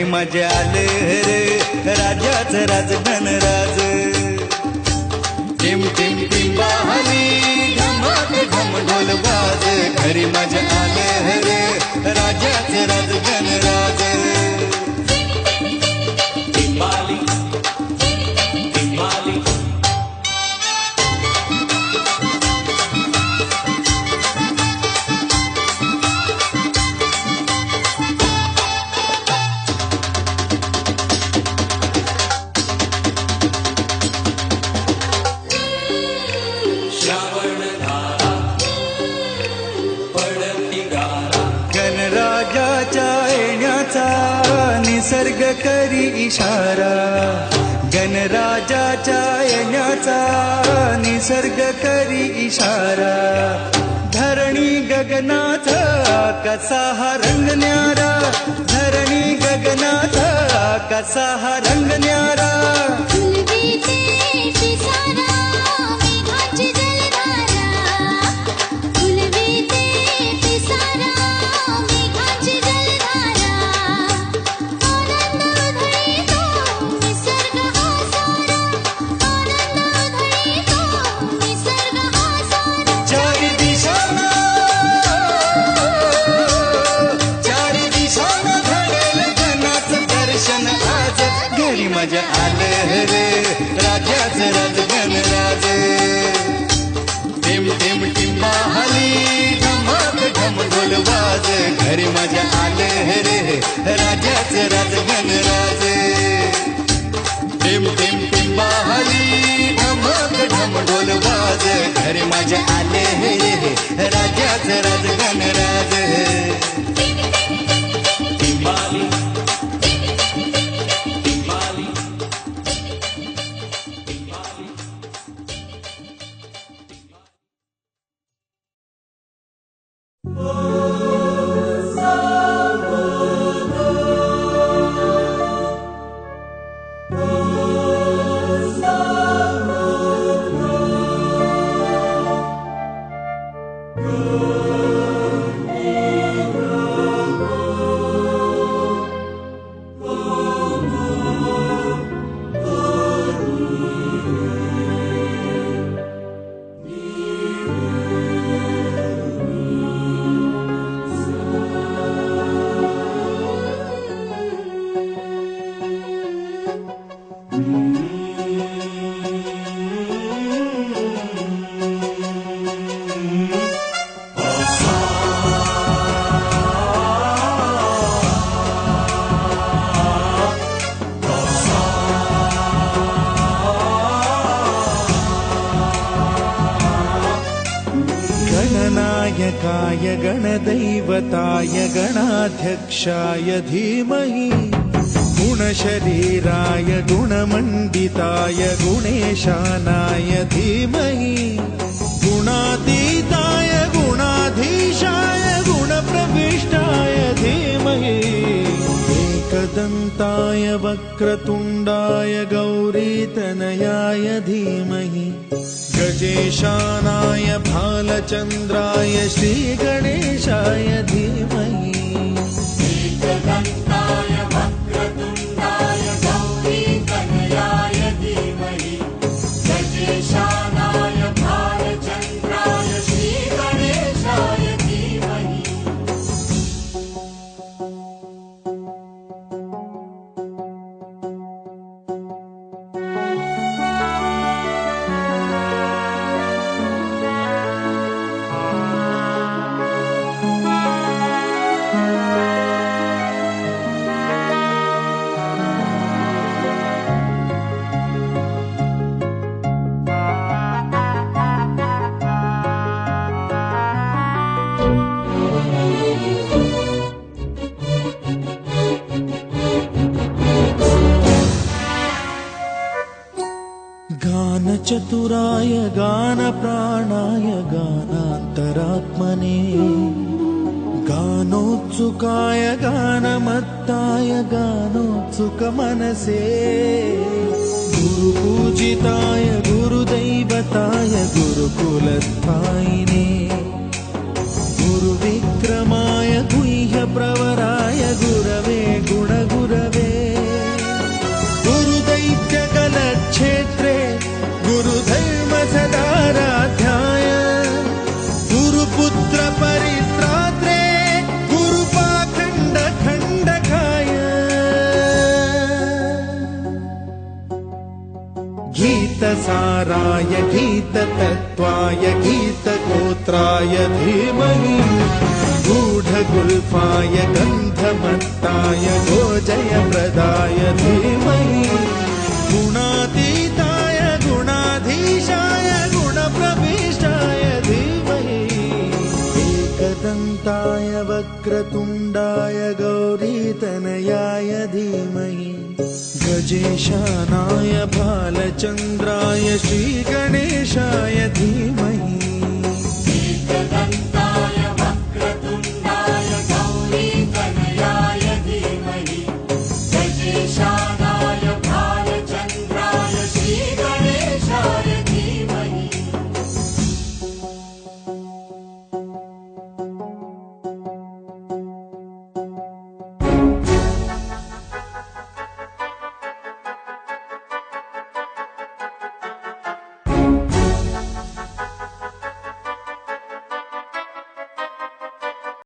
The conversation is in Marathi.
माझे आले रे राजाचं राज धनराज टिम टिम टिम बाहली धमाक धम ढोल बाज घरी माझे आले रे राजाचं राज धनराज टिंबाली टिंबाली निसर्ग करी इशारा गणराजाच्या येण्याचा निसर्ग करी इशारा धरणी गगनाचा कसा हा रंग न्यारा धरणी गगनाचा कसा हा रंग न्यारा माझ्या आले रे राजाचं राज गणराज टिम टिम टिम बाहली धमाक धम ढोल बाज घरी माझ्या आले रे राजाचं राज गणराज टिम टिम टिम बाहली धमाक धम ढोल बाज घरी माझ्या आले रे राजाचं राज गणराज टिंबाली गणनायकाय गणदैवताय गणाध्यक्षाय धीमहि गुणशरीराय गुणमण्डिताय गुणेशानाय धीमहि गुणातीताय गुणाधीशाय गुणप्रविष्टाय धीमहि एकदन्ताय वक्रतुण्डाय गौरीतनयाय धीमहि गजेशानाय भालचन्द्राय श्रीगणेशाय धीमहि एकदन्ताय वक्रतुण्डाय गौरीतनयाय धीमहि गजेशानाय भालचन्द्राय श्रीगणेशाय धीमहि गानचतुराय गानप्राणाय गानान्तरात्मने गानोत्सुकाय गानमत्ताय गानोत्सुकमनसे गुरुपूजिताय गुरुदैवताय गुरुकुलस्थायिने गुरुविक्रमाय गुह्यप्रवराय गुरवे गुणगुरवे गीतसाराय गीततत्त्वाय गीतगोत्राय धीमहि गूढगुल्फाय गन्धमत्ताय गोजयप्रदाय धीमहि गुणातीताय गुणाधीशाय गुणप्रविष्टाय धीमहि एकदन्ताय वक्रतुण्डाय गौरीतनयाय धीमहि गजेशानाय भालचन्द्राय श्रीगणेशाय धीमहि